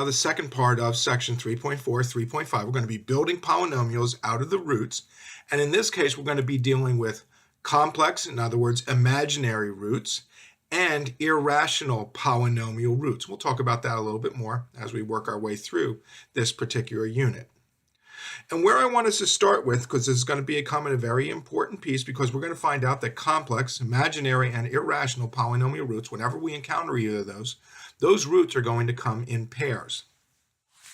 Now the second part of section 3.4, 3.5, we're going to be building polynomials out of the roots. And in this case, we're going to be dealing with complex, in other words, imaginary roots, and irrational polynomial roots. We'll talk about that a little bit more as we work our way through this particular unit. And where I want us to start with, because this is going to become a very important piece, because we're going to find out that complex, imaginary, and irrational polynomial roots, whenever we encounter either of those roots are going to come in pairs.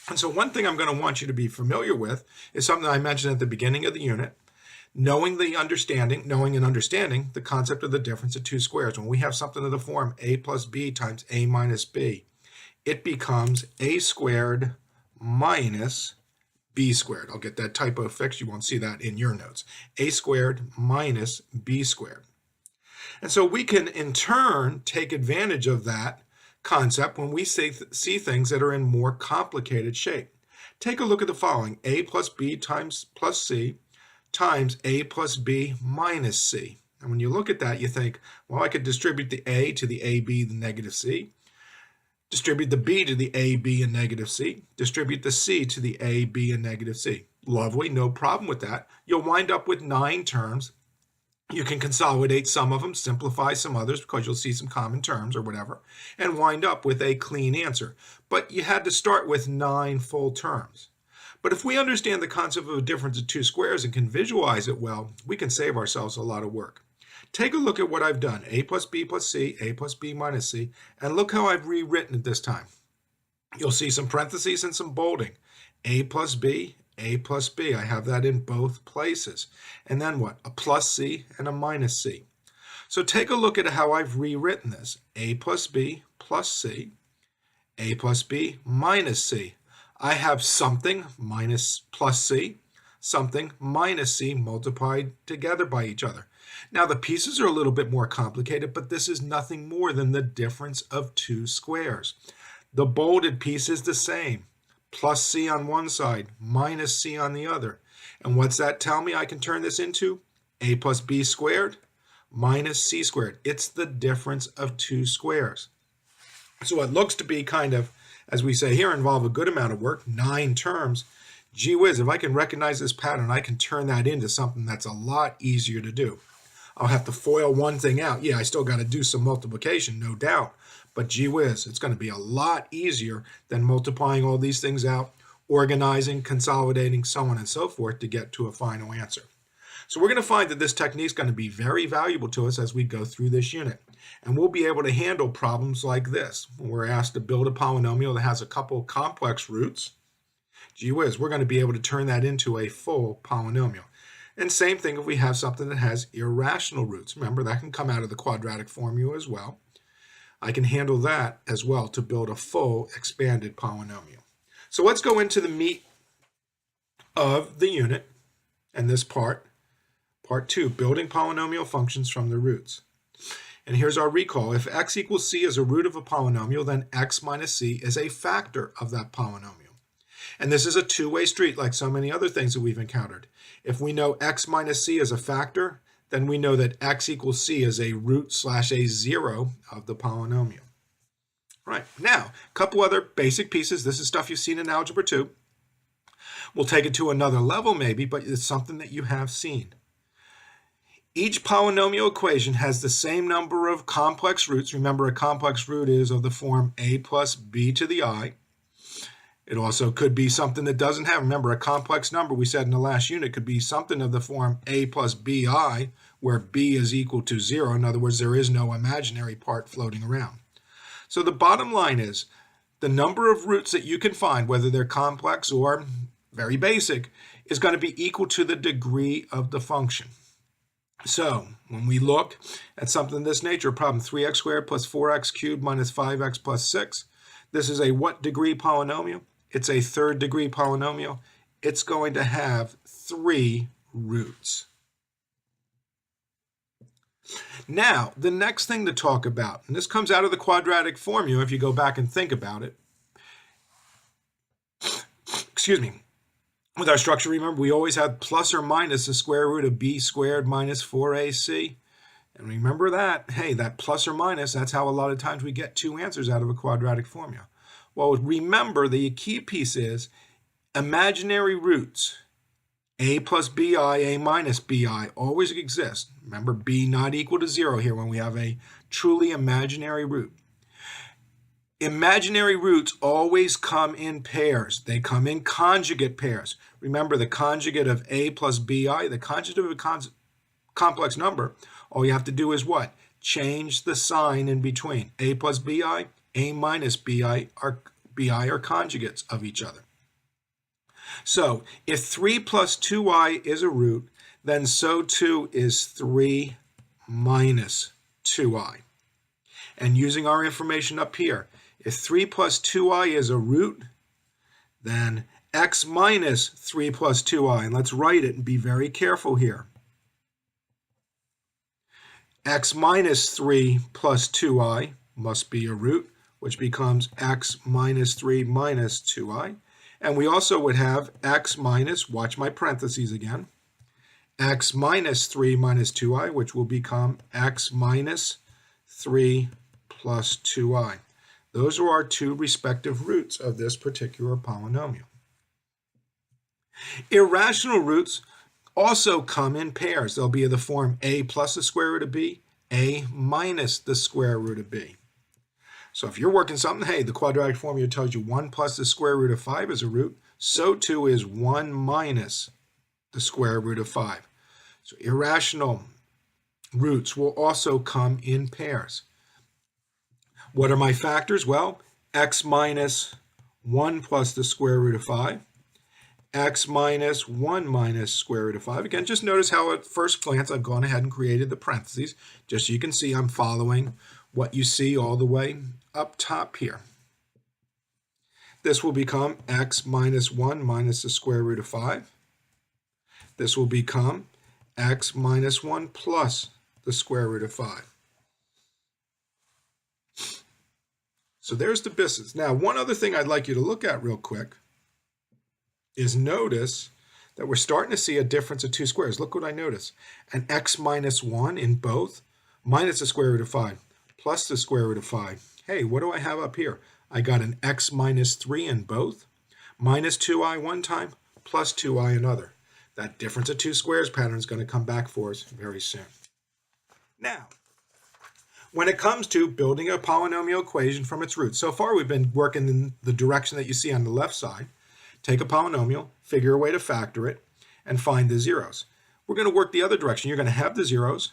And so one thing I'm going to want you to be familiar with is something I mentioned at the beginning of the unit, knowing and understanding the concept of the difference of two squares. When we have something of the form a plus b times a minus b, it becomes a squared minus b squared. I'll get that typo fixed. You won't see that in your notes. A squared minus b squared. And so we can in turn take advantage of that concept when we see things that are in more complicated shape. Take a look at the following: a plus b times plus c times a plus b minus c. And when you look at that, you think, well, I could distribute the a to the ab, the negative c, distribute the b to the ab and negative c, distribute the c to the ab and negative c. Lovely, no problem with that. You'll wind up with 9 terms. You can consolidate some of them, simplify some others because you'll see some common terms or whatever, and wind up with a clean answer. But you had to start with 9 full terms. But if we understand the concept of a difference of two squares and can visualize it well, we can save ourselves a lot of work. Take a look at what I've done: a plus b plus c, a plus b minus c, and look how I've rewritten it this time. You'll see some parentheses and some bolding. A plus b, a plus b. I have that in both places. And then what? A plus c and a minus c. So take a look at how I've rewritten this. A plus b plus c, a plus b minus c. I have something minus plus c, something minus c multiplied together by each other. Now the pieces are a little bit more complicated, but this is nothing more than the difference of two squares. The bolded piece is the same. Plus c on one side, minus c on the other. And what's that tell me I can turn this into? A plus b squared minus c squared. It's the difference of two squares. So it looks to be kind of, as we say here, involve a good amount of work, 9 terms. Gee whiz, if I can recognize this pattern, I can turn that into something that's a lot easier to do. I'll have to FOIL one thing out. Yeah, I still got to do some multiplication, no doubt. But gee whiz, it's going to be a lot easier than multiplying all these things out, organizing, consolidating, so on and so forth to get to a final answer. So we're going to find that this technique is going to be very valuable to us as we go through this unit. And we'll be able to handle problems like this. When we're asked to build a polynomial that has a couple of complex roots, gee whiz, we're going to be able to turn that into a full polynomial. And same thing if we have something that has irrational roots. Remember, that can come out of the quadratic formula as well. I can handle that as well to build a full expanded polynomial. So let's go into the meat of the unit and this part 2, building polynomial functions from the roots. And here's our recall. If x equals c is a root of a polynomial, then x minus c is a factor of that polynomial. And this is a two-way street like so many other things that we've encountered. If we know x minus c is a factor, then we know that x equals c is a root / a zero of the polynomial. Right, now, a couple other basic pieces. This is stuff you've seen in Algebra 2. We'll take it to another level maybe, but it's something that you have seen. Each polynomial equation has the same number of complex roots. Remember, a complex root is of the form a plus b to the I. It also could be something that doesn't have, remember, a complex number, we said in the last unit, could be something of the form a plus bi, where b is equal to 0. In other words, there is no imaginary part floating around. So the bottom line is, the number of roots that you can find, whether they're complex or very basic, is going to be equal to the degree of the function. So when we look at something of this nature, problem 3x squared plus 4x cubed minus 5x plus 6, this is a what degree polynomial? It's a third degree polynomial. It's going to have 3 roots. Now, the next thing to talk about, and this comes out of the quadratic formula if you go back and think about it. Excuse me. With our structure, remember, we always had plus or minus the square root of b squared minus 4ac. And remember that, hey, that plus or minus, that's how a lot of times we get 2 answers out of a quadratic formula. Well, remember the key piece is imaginary roots. A plus bi, a minus bi always exist. Remember, b not equal to 0 here when we have a truly imaginary root. Imaginary roots always come in pairs. They come in conjugate pairs. Remember, the conjugate of a plus bi, the conjugate of a complex number, all you have to do is what? Change the sign in between. A plus bi, a minus bi are conjugates of each other. So if 3 plus 2i is a root, then so too is 3 minus 2i. And using our information up here, if 3 plus 2i is a root, then x minus 3 plus 2i, and let's write it and be very careful here. X minus 3 plus 2i must be a root, which becomes x minus 3 minus 2i. And we also would have x minus, watch my parentheses again, x minus 3 minus 2i, which will become x minus 3 plus 2i. Those are our two respective roots of this particular polynomial. Irrational roots also come in pairs. They'll be of the form a plus the square root of b, a minus the square root of b. So if you're working something, hey, the quadratic formula tells you 1 plus the square root of 5 is a root, so too is 1 minus the square root of 5. So irrational roots will also come in pairs. What are my factors? Well, x minus 1 plus the square root of 5, x minus 1 minus square root of 5. Again, just notice how at first glance I've gone ahead and created the parentheses, just so you can see I'm following what you see all the way up top here. This will become x minus 1 minus the square root of 5. This will become x minus 1 plus the square root of 5. So there's the business. Now, one other thing I'd like you to look at real quick is notice that we're starting to see a difference of two squares. Look what I notice. An x minus 1 in both minus the square root of 5 plus the square root of 5. Hey, what do I have up here? I got an x minus 3 in both, minus 2i one time, plus 2i another. That difference of two squares pattern is going to come back for us very soon. Now, when it comes to building a polynomial equation from its roots, so far we've been working in the direction that you see on the left side. Take a polynomial, figure a way to factor it, and find the zeros. We're going to work the other direction. You're going to have the zeros,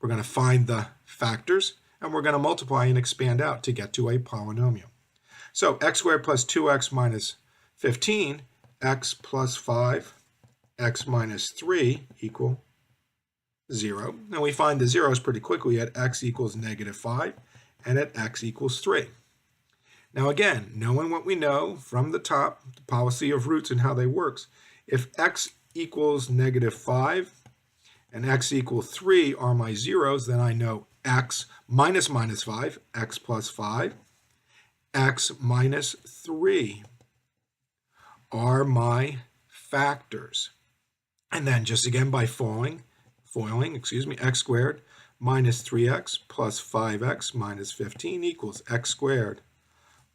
we're going to find the factors, and we're going to multiply and expand out to get to a polynomial. So x squared plus 2x minus 15, x plus 5, x minus 3 equal 0. And we find the zeros pretty quickly at x equals negative 5 and at x equals 3. Now again, knowing what we know from the top, the policy of roots and how they works, if x equals negative 5 and x equals 3 are my zeros, then I know x minus 5, x plus 5, x minus 3 are my factors. And then just again by foiling, x squared minus 3x plus 5x minus 15 equals x squared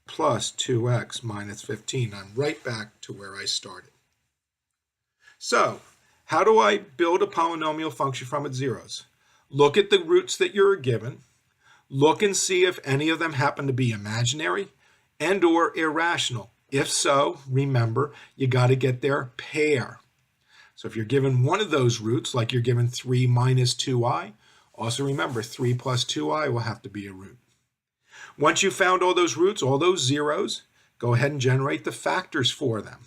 plus 2x minus 15. I'm right back to where I started. So, how do I build a polynomial function from its zeros? Look at the roots that you're given. Look and see if any of them happen to be imaginary and or irrational. If so, remember, you got to get their pair. So if you're given one of those roots, like you're given 3 minus 2i, also remember 3 plus 2i will have to be a root. Once you've found all those roots, all those zeros, go ahead and generate the factors for them.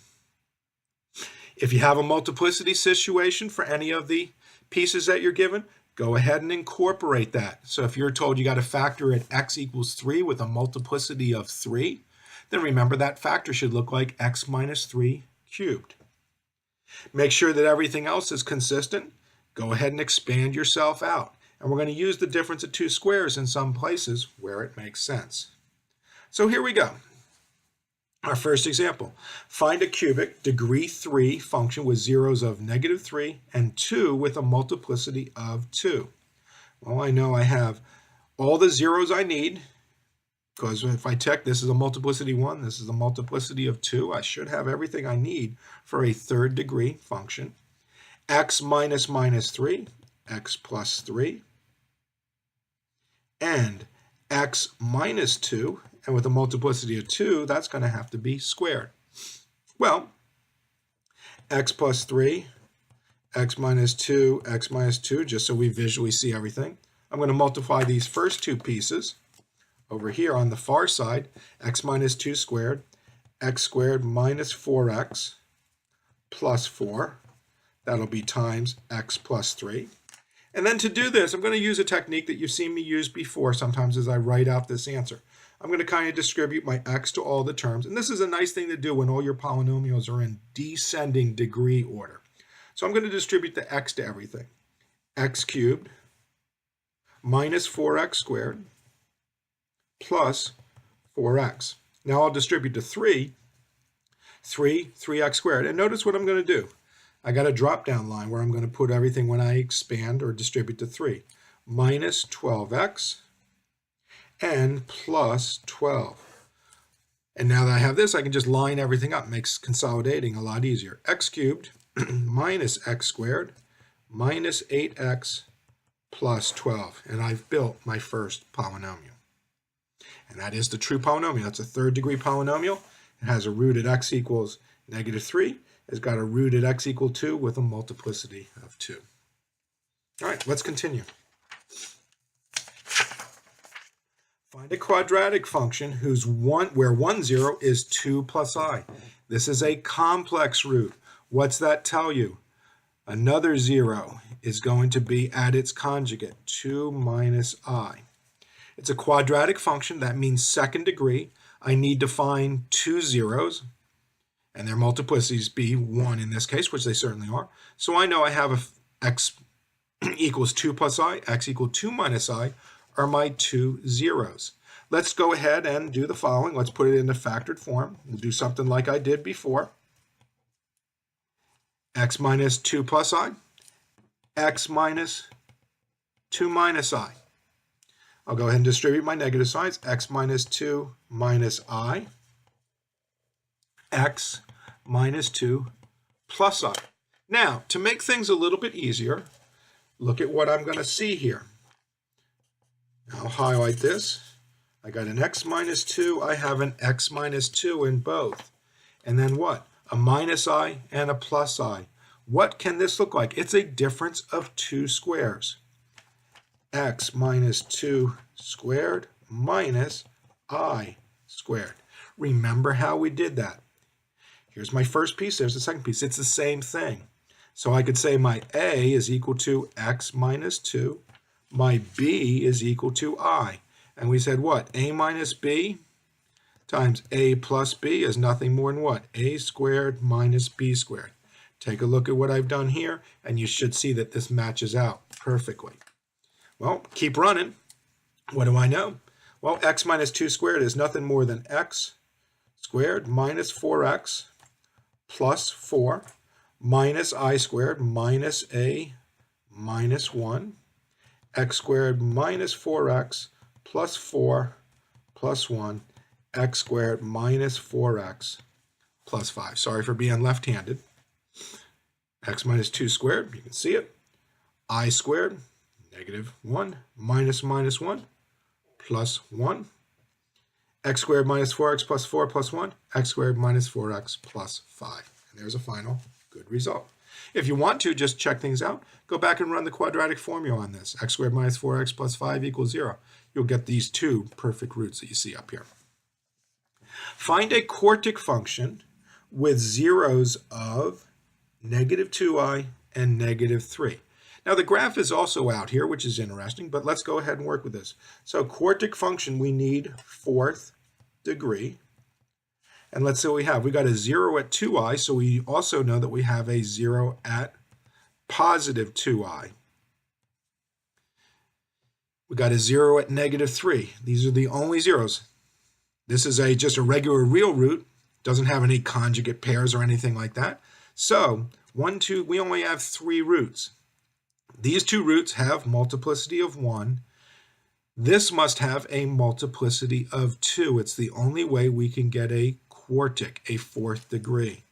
If you have a multiplicity situation for any of the pieces that you're given, go ahead and incorporate that. So if you're told you got to factor at x equals 3 with a multiplicity of 3, then remember that factor should look like x minus 3 cubed. Make sure that everything else is consistent. Go ahead and expand yourself out. And we're going to use the difference of two squares in some places where it makes sense. So here we go. Our first example. Find a cubic degree 3 function with zeros of negative 3 and 2 with a multiplicity of 2. Well, I know I have all the zeros I need because if I check, this is a multiplicity 1, this is a multiplicity of 2, I should have everything I need for a third degree function. X minus minus 3, x plus 3, and x minus 2, and with a multiplicity of 2, that's going to have to be squared. Well, x plus 3, x minus 2, just so we visually see everything. I'm going to multiply these first two pieces. Over here on the far side, x minus 2 squared, x squared minus 4x plus 4. That'll be times x plus 3. And then to do this, I'm going to use a technique that you've seen me use before sometimes as I write out this answer. I'm going to kind of distribute my x to all the terms. And this is a nice thing to do when all your polynomials are in descending degree order. So I'm going to distribute the x to everything. X cubed minus 4x squared plus 4x. Now I'll distribute to 3x squared. And notice what I'm going to do. I got a drop-down line where I'm going to put everything when I expand or distribute to 3. Minus 12x and plus 12. And now that I have this, I can just line everything up. Makes consolidating a lot easier. X cubed minus x squared minus 8x plus 12. And I've built my first polynomial. And that is the true polynomial. That's a third degree polynomial. It has a root at x equals negative 3. It's got a root at x equal 2 with a multiplicity of 2. All right, let's continue. Find a quadratic function where 1, 0 is 2 plus I. This is a complex root. What's that tell you? Another 0 is going to be at its conjugate, 2 minus I. It's a quadratic function. That means second degree. I need to find two zeros, and their multiplicities be 1 in this case, which they certainly are. So I know I have x equals 2 plus I, x equal 2 minus I are my two zeros. Let's go ahead and do the following. Let's put it into factored form. We'll do something like I did before. X minus 2 plus I, x minus 2 minus I. I'll go ahead and distribute my negative signs. X minus 2 minus I, x minus 2 plus I. Now, to make things a little bit easier, look at what I'm going to see here. I'll highlight this. I got an x minus 2. I have an x minus 2 in both. And then what? A minus I and a plus I. What can this look like? It's a difference of two squares. X minus 2 squared minus I squared. Remember how we did that. Here's my first piece, there's the second piece. It's the same thing. So I could say my A is equal to x minus 2. My B is equal to I. And we said what? A minus B times A plus B is nothing more than what? A squared minus B squared. Take a look at what I've done here, and you should see that this matches out perfectly. Well, keep running. What do I know? Well, x minus 2 squared is nothing more than x squared minus 4x plus 4 minus I squared minus A minus 1, x squared minus 4x plus 4 plus 1, x squared minus 4x plus 5. Sorry for being left-handed. X minus 2 squared, you can see it. I squared, negative 1, minus minus 1, plus 1. X squared minus 4x plus 4 plus 1, x squared minus 4x plus 5. And there's a final good result. If you want to just check things out, go back and run the quadratic formula on this. X squared minus 4x plus 5 equals 0. You'll get these two perfect roots that you see up here. Find a quartic function with zeros of negative 2i and negative 3. Now the graph is also out here, which is interesting, but let's go ahead and work with this. So quartic function, we need fourth degree. And let's say we have, we got a 0 at 2i, so we also know that we have a 0 at positive 2i. We got a 0 at negative 3. These are the only zeros. This is just a regular real root. Doesn't have any conjugate pairs or anything like that. So 1, 2, we only have 3 roots. These two roots have multiplicity of 1. This must have a multiplicity of 2. It's the only way we can get a quartic, a fourth degree.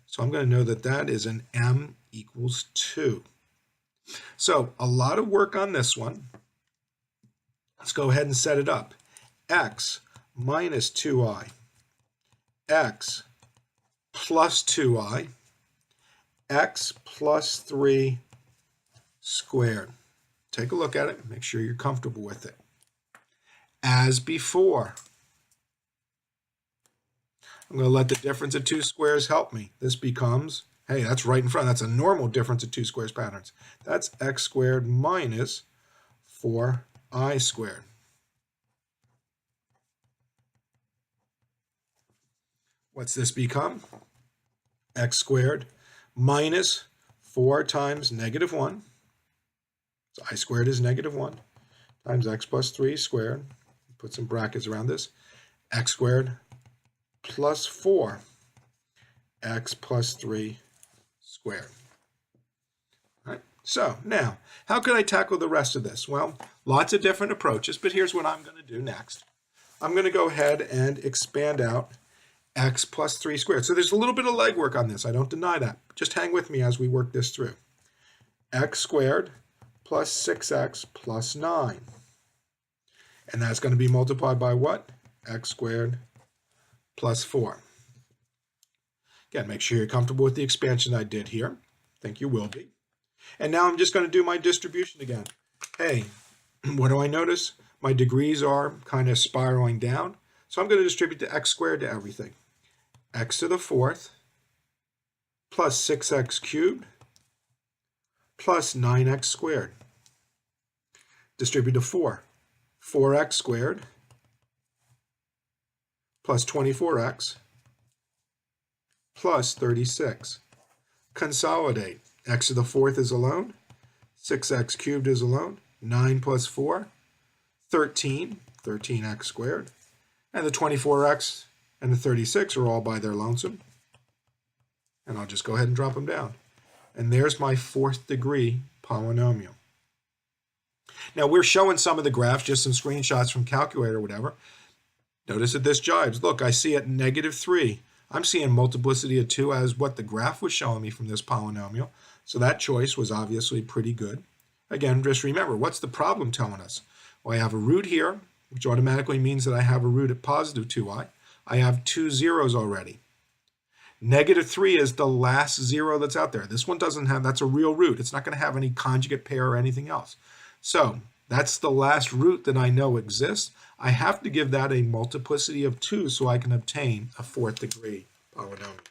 So I'm going to know that that is an m equals 2. So a lot of work on this one. Let's go ahead and set it up. X minus 2i, x plus 2i, x plus 3 squared. Take a look at it. Make sure you're comfortable with it. As before, I'm going to let the difference of two squares help me. This becomes, hey, that's right in front. That's a normal difference of two squares patterns. That's x squared minus 4i squared. What's this become? X squared minus 4 times negative 1. So I squared is negative 1 times x plus 3 squared. Put some brackets around this. X squared plus 4 x plus 3 squared. All right. So now, how can I tackle the rest of this? Well, lots of different approaches, but here's what I'm going to do next. I'm going to go ahead and expand out x plus 3 squared. So there's a little bit of legwork on this. I don't deny that. Just hang with me as we work this through. X squared plus 6x plus 9. And that's going to be multiplied by what? X squared plus 4. Again, make sure you're comfortable with the expansion I did here. I think you will be. And now I'm just going to do my distribution again. Hey, what do I notice? My degrees are kind of spiraling down. So I'm going to distribute the x squared to everything. X to the 4th plus 6x cubed plus 9x squared. Distribute to 4. 4x squared plus 24x plus 36. Consolidate. X to the 4th is alone. 6x cubed is alone. 9 plus 4, 13. 13x squared. And the 24x and the 36 are all by their lonesome. And I'll just go ahead and drop them down. And there's my fourth degree polynomial. Now we're showing some of the graphs, just some screenshots from calculator or whatever. Notice that this jibes. Look, I see at negative 3. I'm seeing multiplicity of 2 as what the graph was showing me from this polynomial. So that choice was obviously pretty good. Again, just remember, what's the problem telling us? Well, I have a root here, which automatically means that I have a root at positive 2i. I have 2 zeros already. Negative 3 is the last 0 that's out there. This one doesn't have, that's a real root. It's not going to have any conjugate pair or anything else. So that's the last root that I know exists. I have to give that a multiplicity of 2 so I can obtain a fourth degree polynomial.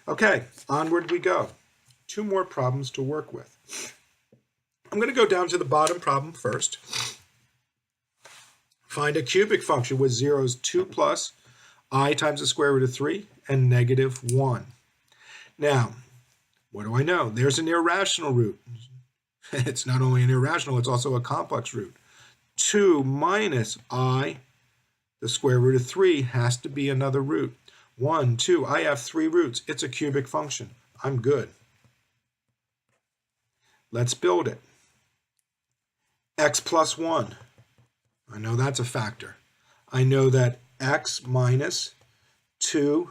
Okay, onward we go. 2 more problems to work with. I'm going to go down to the bottom problem first. Find a cubic function with zeros 2 plus I times the square root of 3 and negative 1. Now, what do I know? There's an irrational root. It's not only an irrational, it's also a complex root. 2 minus I, the square root of 3, has to be another root. 1, 2, I have 3 roots. It's a cubic function. I'm good. Let's build it. X plus 1. I know that's a factor. I know that x minus 2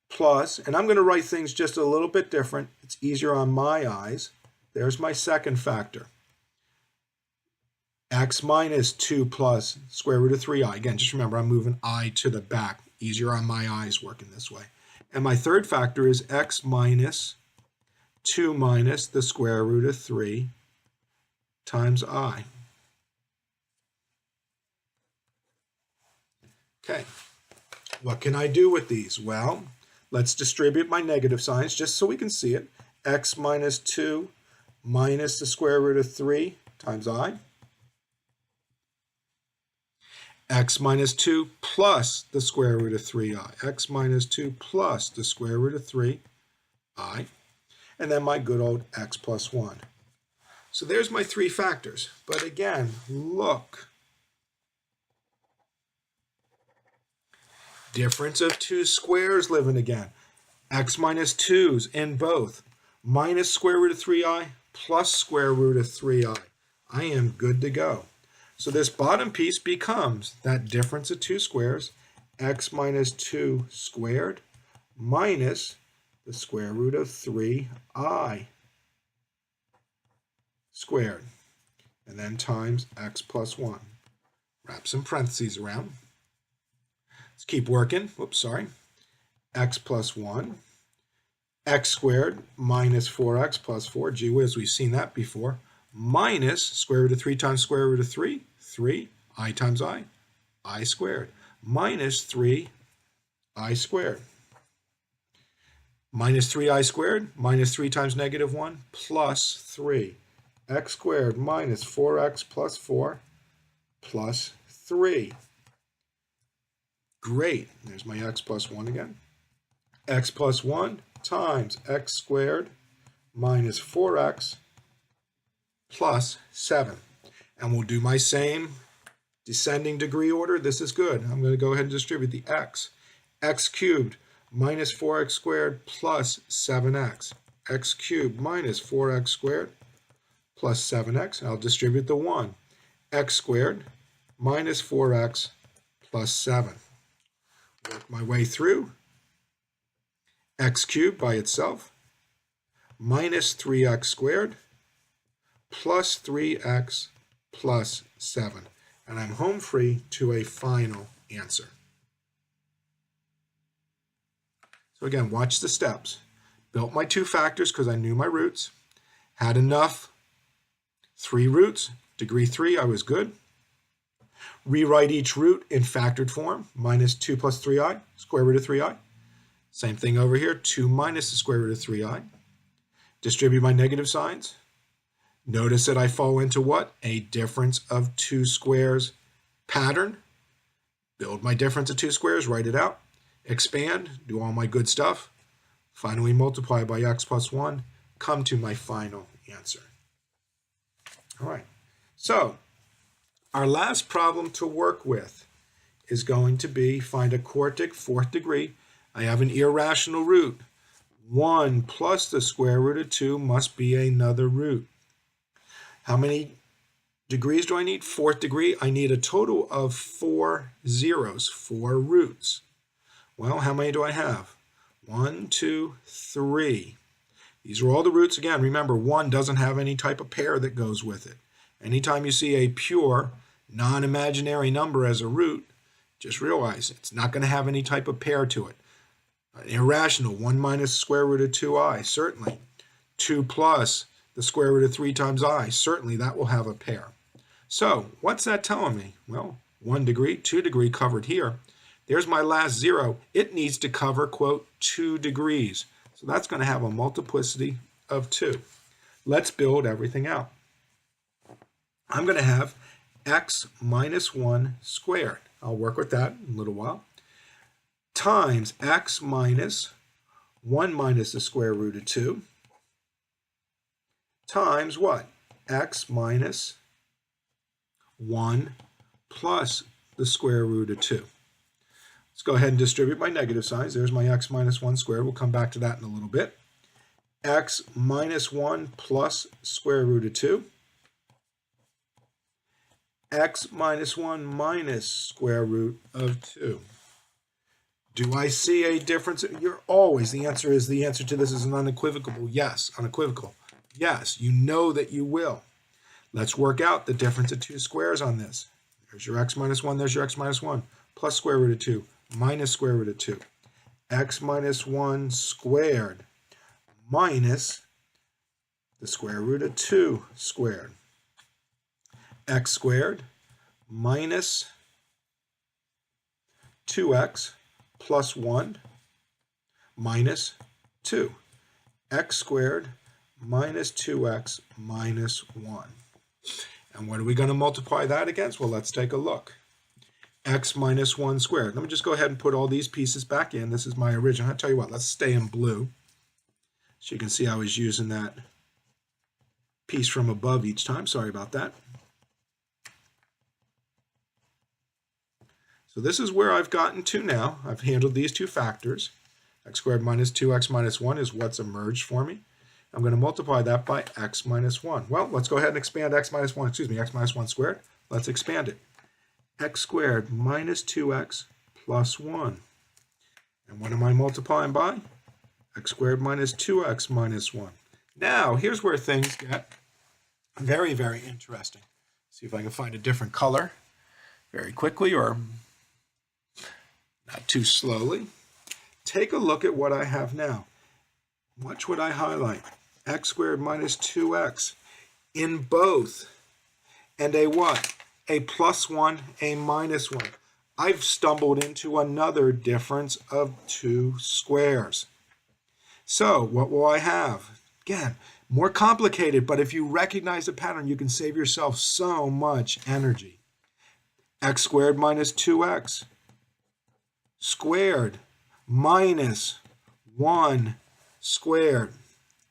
plus, and I'm going to write things just a little bit different. It's easier on my eyes. There's my second factor. X minus 2 plus square root of 3i. Again, just remember, I'm moving I to the back. Easier on my eyes working this way. And my third factor is x minus 2 minus the square root of 3 times I. Okay, what can I do with these? Well, let's distribute my negative signs just so we can see it. X minus 2 minus the square root of 3 times I. X minus 2 plus the square root of 3i. X minus 2 plus the square root of 3i. And then my good old x plus 1. So there's my 3 factors. But again, look. Difference of 2 squares living again. X minus 2's in both. Minus square root of 3i plus square root of 3i. I am good to go. So this bottom piece becomes that difference of two squares, x minus 2 squared minus the square root of 3i squared, and then times x plus 1. Wrap some parentheses around. Let's keep working. Whoops, sorry. X plus 1. X squared minus 4x plus 4. Gee whiz, we've seen that before. Minus square root of 3 times square root of 3. 3. I times I squared. Minus 3i squared. Minus 3i squared, minus 3 times negative 1, plus 3. X squared minus 4x plus 4 plus 3. Great. There's my x plus 1 again. X plus 1 times x squared minus 4x plus 7. And we'll do my same descending degree order. This is good. I'm going to go ahead and distribute the x. X cubed minus 4x squared plus 7x. X cubed minus 4x squared plus 7x. I'll distribute the 1. X squared minus 4x plus 7. Work my way through. X cubed by itself minus 3x squared plus 3x plus 7. And I'm home free to a final answer. So again, watch the steps. Built my two factors because I knew my roots. Had enough 3 roots. Degree 3, I was good. Rewrite each root in factored form. Minus 2 plus 3i, square root of 3i. Same thing over here, 2 minus the square root of 3i. Distribute my negative signs. Notice that I fall into what? A difference of two squares pattern. Build my difference of two squares, write it out. Expand, do all my good stuff. Finally multiply by x plus 1. Come to my final answer. All right, so our last problem to work with is going to be find a quartic fourth degree. I have an irrational root. 1 plus the square root of 2 must be another root. How many degrees do I need? Fourth degree. I need a total of 4 zeros, 4 roots. Well, how many do I have? 1, 2, 3. These are all the roots. Again, remember, 1 doesn't have any type of pair that goes with it. Anytime you see a pure, non-imaginary number as a root, just realize it's not going to have any type of pair to it. An irrational, 1 minus the square root of 2i, certainly. 2 plus the square root of 3 times I, certainly that will have a pair. So, what's that telling me? Well, 1 degree, 2 degree covered here. There's my last 0. It needs to cover, quote, 2 degrees. So that's going to have a multiplicity of 2. Let's build everything out. I'm going to have x minus 1 squared. I'll work with that in a little while. Times x minus 1 minus the square root of 2 times what? X minus 1 plus the square root of 2. Let's go ahead and distribute my negative signs. There's my x minus 1 squared. We'll come back to that in a little bit. X minus 1 plus square root of 2. X minus 1 minus square root of 2. Do I see a difference? You're always, the answer to this is an unequivocal yes, unequivocal. Yes, you know that you will. Let's work out the difference of two squares on this. There's your x minus 1, there's your x minus 1, plus square root of 2, minus square root of 2. X minus 1 squared minus the square root of 2 squared. X squared minus 2x plus 1 minus 2. X squared minus 2x minus 1. And what are we going to multiply that against? Well, let's take a look. X minus 1 squared. Let me just go ahead and put all these pieces back in. This is my original. I'll tell you what, let's stay in blue. So you can see I was using that piece from above each time. Sorry about that. So this is where I've gotten to now. I've handled these two factors. X squared minus 2x minus 1 is what's emerged for me. I'm going to multiply that by x minus 1. Well, let's go ahead and expand x minus 1 squared Let's expand it. X squared minus 2x plus 1. And what am I multiplying by? X squared minus 2x minus 1. Now, here's where things get very, very interesting. See if I can find a different color very quickly or not too slowly. Take a look at what I have now. Watch what I highlight. X squared minus 2x in both. And a what? A plus 1, a minus 1. I've stumbled into another difference of 2 squares. So what will I have? Again, more complicated, but if you recognize the pattern, you can save yourself so much energy. X squared minus 2x squared minus 1 squared.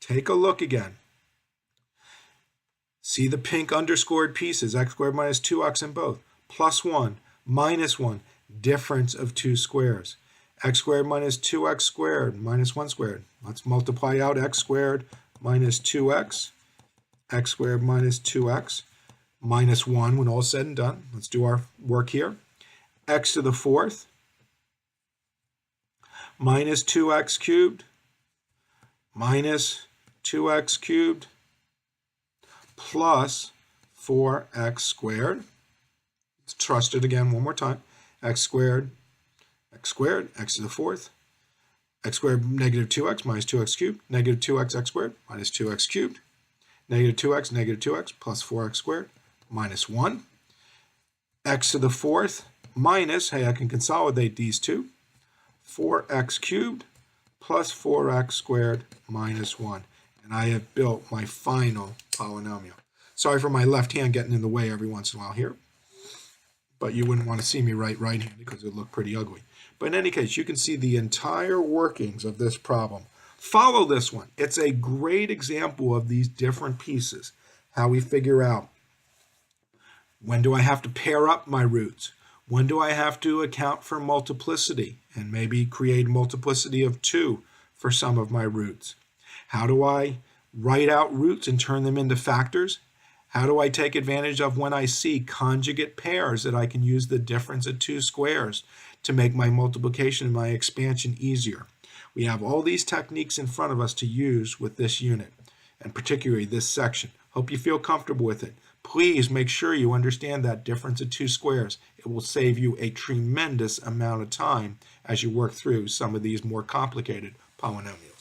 Take a look again. See the pink underscored pieces, x squared minus 2x in both. Plus 1, minus 1, difference of 2 squares. X squared minus 2x squared minus 1 squared. Let's multiply out x squared minus 2x. X squared minus 2x minus 1 when all is said and done. Let's do our work here. X to the fourth minus 2x cubed minus 2x cubed plus 4x squared. Let's trust it again one more time. X squared, x to the fourth, x squared negative 2x minus 2x cubed, negative 2x x squared minus 2x cubed, negative 2x plus 4x squared minus 1. X to the fourth minus, hey, I can consolidate these two, 4x cubed plus 4x squared minus 1. And I have built my final polynomial. Sorry for my left hand getting in the way every once in a while here, but you wouldn't want to see me write right-handed because it would look pretty ugly. But in any case, you can see the entire workings of this problem. Follow this one. It's a great example of these different pieces, how we figure out when do I have to pair up my roots? When do I have to account for multiplicity and maybe create multiplicity of 2 for some of my roots? How do I write out roots and turn them into factors? How do I take advantage of when I see conjugate pairs that I can use the difference of 2 squares to make my multiplication and my expansion easier? We have all these techniques in front of us to use with this unit, and particularly this section. Hope you feel comfortable with it. Please make sure you understand that difference of 2 squares. It will save you a tremendous amount of time as you work through some of these more complicated polynomials.